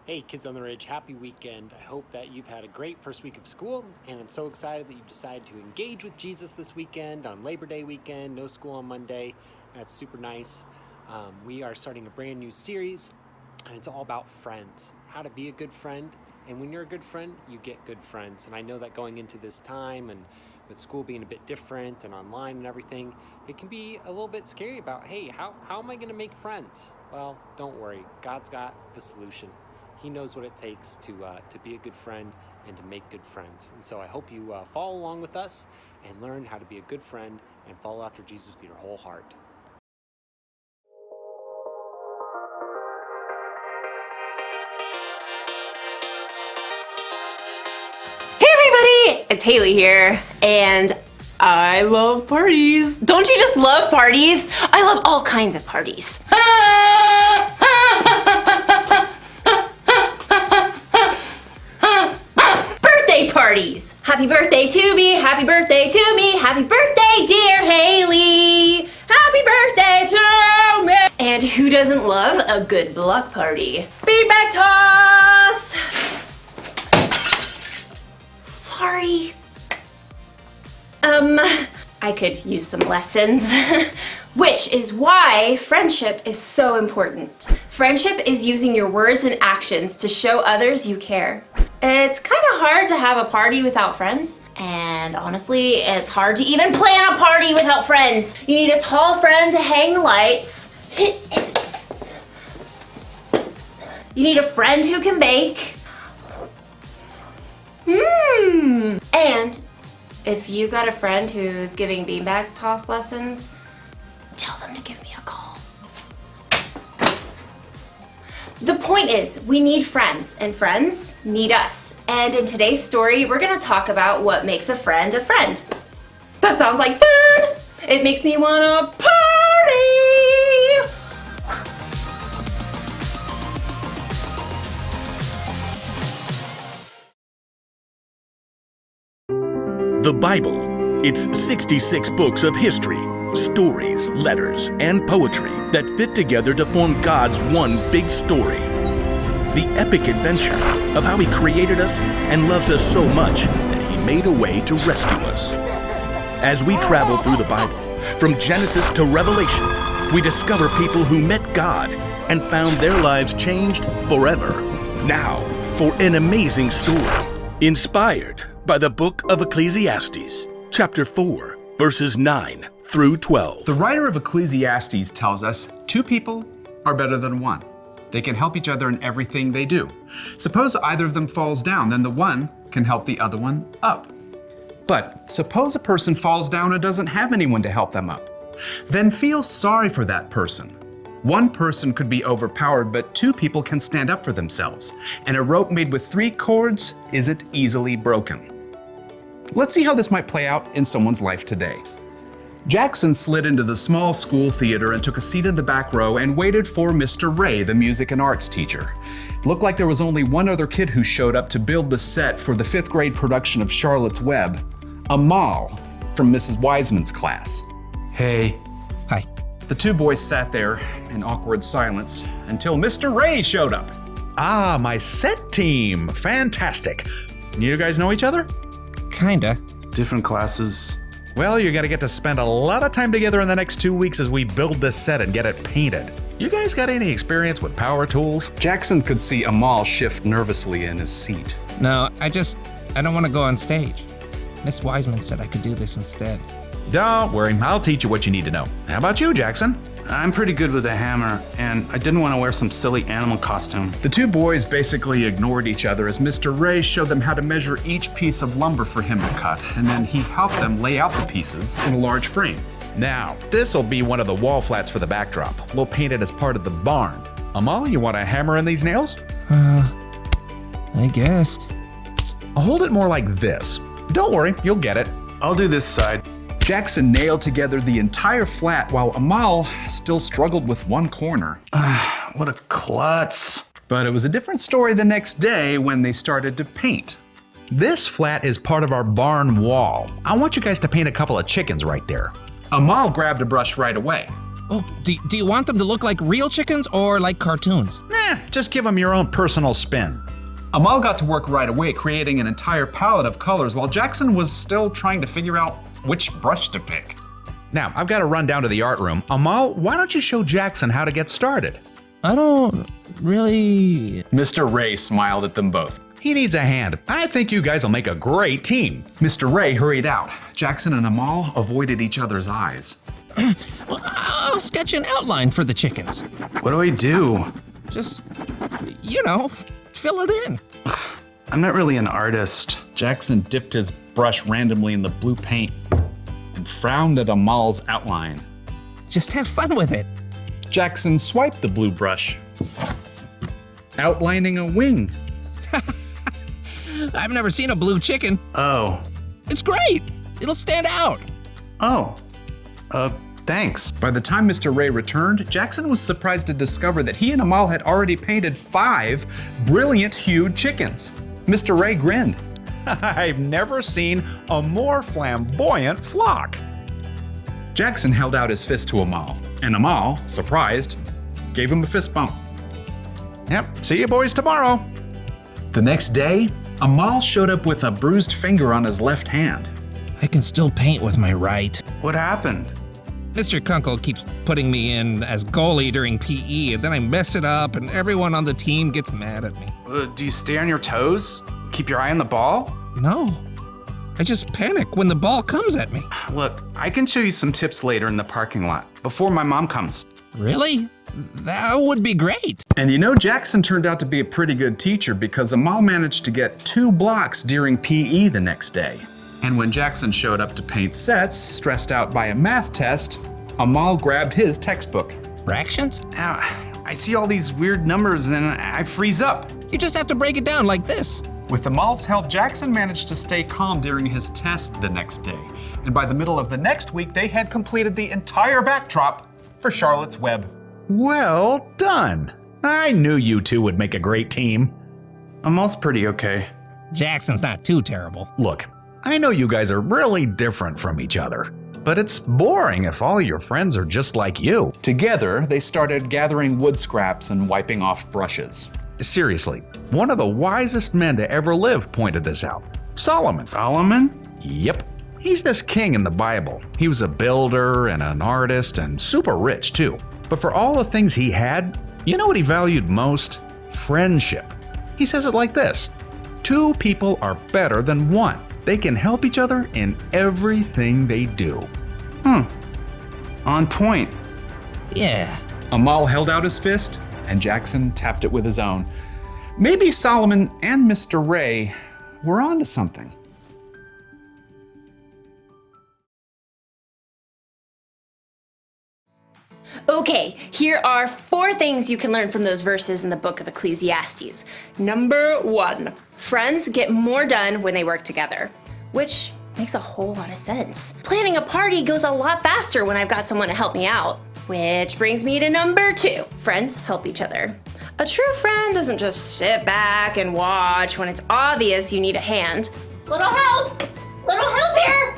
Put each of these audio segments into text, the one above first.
Hey, Kids on the Ridge, happy weekend. I hope that you've had a great first week of school, and I'm so excited that you've decided to engage with Jesus this weekend on Labor Day weekend, no school on Monday. That's super nice. We are starting a brand new series, and it's all about friends, how to be a good friend. And when you're a good friend, you get good friends. And I know that going into this time and with school being a bit different and online and everything, it can be a little bit scary about, hey, how am I going to make friends? Well, don't worry. God's got the solution. He knows what it takes to be a good friend and to make good friends. And so I hope you follow along with us and learn how to be a good friend and follow after Jesus with your whole heart. Hey everybody, it's Haley here, and I love parties. Don't you just love parties? I love all kinds of parties. Birthday parties! Happy birthday to me, happy birthday to me, happy birthday dear Haley! Happy birthday to me! And who doesn't love a good block party? Beanbag toss! Sorry. I could use some lessons. Which is why friendship is so important. Friendship is using your words and actions to show others you care. It's kind of hard to have a party without friends. And honestly, it's hard to even plan a party without friends. You need a tall friend to hang the lights. You need a friend who can bake. And if you got a friend who's giving beanbag toss lessons, tell them to give me a call. The point is, we need friends, and friends need us. And in today's story, we're gonna talk about what makes a friend a friend. That sounds like fun! It makes me wanna party! The Bible. It's 66 books of history, stories, letters, and poetry that fit together to form God's one big story. The epic adventure of how He created us and loves us so much that He made a way to rescue us. As we travel through the Bible, from Genesis to Revelation, we discover people who met God and found their lives changed forever. Now, for an amazing story, inspired by the book of Ecclesiastes, chapter 4, verses 9 through 12. The writer of Ecclesiastes tells us two people are better than one. They can help each other in everything they do. Suppose either of them falls down, then the one can help the other one up. But suppose a person falls down and doesn't have anyone to help them up. Then feel sorry for that person. One person could be overpowered, but two people can stand up for themselves. And a rope made with 3 cords isn't easily broken. Let's see how this might play out in someone's life today. Jackson slid into the small school theater and took a seat in the back row and waited for Mr. Ray, the music and arts teacher. It looked like there was only one other kid who showed up to build the set for the 5th grade production of Charlotte's Web, Amal from Mrs. Wiseman's class. Hey. Hi. The two boys sat there in awkward silence until Mr. Ray showed up. Ah, my set team. Fantastic. You guys know each other? Kinda. Different classes. Well, you're gonna get to spend a lot of time together in the next 2 weeks as we build this set and get it painted. You guys got any experience with power tools? Jackson could see Amal shift nervously in his seat. No, I don't want to go on stage. Miss Wiseman said I could do this instead. Don't worry, I'll teach you what you need to know. How about you, Jackson? I'm pretty good with a hammer, and I didn't want to wear some silly animal costume. The two boys basically ignored each other as Mr. Ray showed them how to measure each piece of lumber for him to cut, and then he helped them lay out the pieces in a large frame. Now, this'll be one of the wall flats for the backdrop. We'll paint it as part of the barn. Amal, you want to hammer in these nails? I guess. I'll hold it more like this. Don't worry, you'll get it. I'll do this side. Jackson nailed together the entire flat while Amal still struggled with one corner. What a klutz. But it was a different story the next day when they started to paint. This flat is part of our barn wall. I want you guys to paint a couple of chickens right there. Amal grabbed a brush right away. Oh, do you want them to look like real chickens or like cartoons? Just give them your own personal spin. Amal got to work right away, creating an entire palette of colors while Jackson was still trying to figure out which brush to pick. Now, I've got to run down to the art room. Amal, why don't you show Jackson how to get started? I don't really... Mr. Ray smiled at them both. He needs a hand. I think you guys will make a great team. Mr. Ray hurried out. Jackson and Amal avoided each other's eyes. Well, I'll sketch an outline for the chickens. What do I do? Just, fill it in. I'm not really an artist. Jackson dipped his brush randomly in the blue paint and frowned at Amal's outline. Just have fun with it. Jackson swiped the blue brush, outlining a wing. I've never seen a blue chicken. Oh. It's great. It'll stand out. Oh. Thanks. By the time Mr. Ray returned, Jackson was surprised to discover that he and Amal had already painted 5 brilliant hued chickens. Mr. Ray grinned. I've never seen a more flamboyant flock. Jackson held out his fist to Amal, and Amal, surprised, gave him a fist bump. Yep, see you boys tomorrow. The next day, Amal showed up with a bruised finger on his left hand. I can still paint with my right. What happened? Mr. Kunkel keeps putting me in as goalie during PE, and then I mess it up, and everyone on the team gets mad at me. Do you stay on your toes? Keep your eye on the ball? No. I just panic when the ball comes at me. Look, I can show you some tips later in the parking lot, before my mom comes. Really? That would be great. And Jackson turned out to be a pretty good teacher because Amal managed to get 2 blocks during PE the next day. And when Jackson showed up to paint sets, stressed out by a math test, Amal grabbed his textbook. Fractions? I see all these weird numbers and I freeze up. You just have to break it down like this. With Amal's help, Jackson managed to stay calm during his test the next day. And by the middle of the next week, they had completed the entire backdrop for Charlotte's Web. Well done. I knew you two would make a great team. Amal's pretty okay. Jackson's not too terrible. Look, I know you guys are really different from each other, but it's boring if all your friends are just like you. Together, they started gathering wood scraps and wiping off brushes. Seriously, one of the wisest men to ever live pointed this out. Solomon. Solomon? Yep. He's this king in the Bible. He was a builder and an artist and super rich too. But for all the things he had, you know what he valued most? Friendship. He says it like this: 2 people are better than 1. They can help each other in everything they do. On point. Yeah. Amal held out his fist, and Jackson tapped it with his own. Maybe Solomon and Mr. Ray were onto something. Okay, here are 4 things you can learn from those verses in the book of Ecclesiastes. Number 1, friends get more done when they work together, which makes a whole lot of sense. Planning a party goes a lot faster when I've got someone to help me out. Which brings me to number 2, friends help each other. A true friend doesn't just sit back and watch when it's obvious you need a hand. Little help here!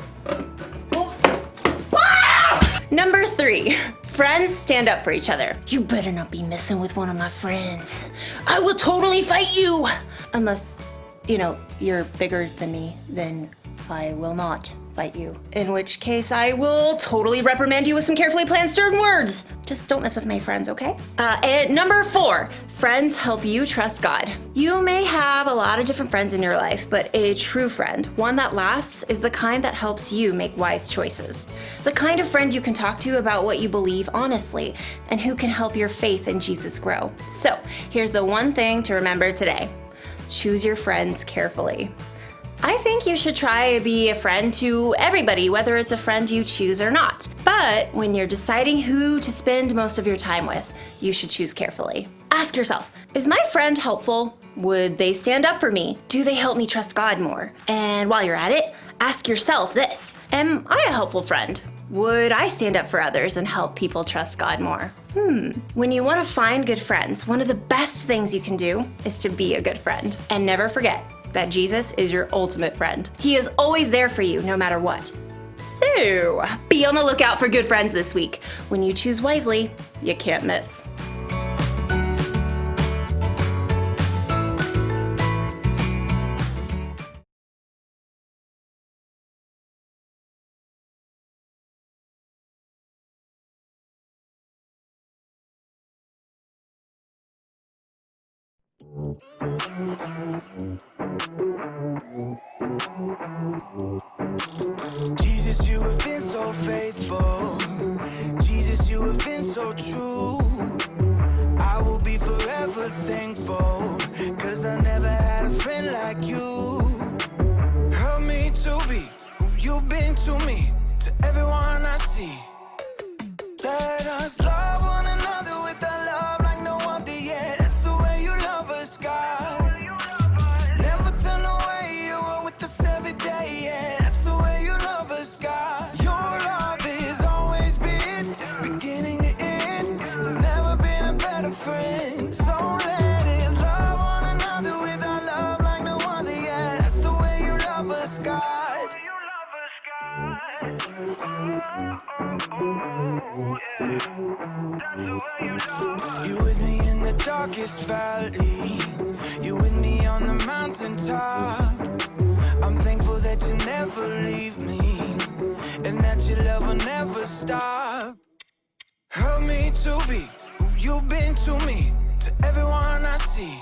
Ah! Number 3, friends stand up for each other. You better not be messing with one of my friends. I will totally fight you! Unless, you're bigger than me, then I will not fight you. In which case, I will totally reprimand you with some carefully planned stern words. Just don't mess with my friends, okay? And number 4, friends help you trust God. You may have a lot of different friends in your life, but a true friend, one that lasts, is the kind that helps you make wise choices. The kind of friend you can talk to about what you believe honestly, and who can help your faith in Jesus grow. So, here's the one thing to remember today. Choose your friends carefully. I think you should try to be a friend to everybody, whether it's a friend you choose or not. But when you're deciding who to spend most of your time with, you should choose carefully. Ask yourself, is my friend helpful? Would they stand up for me? Do they help me trust God more? And while you're at it, ask yourself this: am I a helpful friend? Would I stand up for others and help people trust God more? When you want to find good friends, one of the best things you can do is to be a good friend. And never forget that Jesus is your ultimate friend. He is always there for you no matter what. So, be on the lookout for good friends this week. When you choose wisely, you can't miss. Jesus, you have been so faithful. Jesus, you have been so true. I will be forever thankful, 'cause I never had a friend like you. Help me to be who you've been to me, to everyone I see. Let us love one another with a love like no other yet. That's the way you love us, God. Never turn away, you are with us every day, yeah. That's the way you love us, God. Your love has always been beginning to end. There's never been a better friend. So let us love one another with our love like no other, yeah. That's the way you love us, God. You with me in the darkest valley. You with me on the mountaintop. I'm thankful that you never leave me, and that your love will never stop. Help me to be who you've been to me, to everyone I see.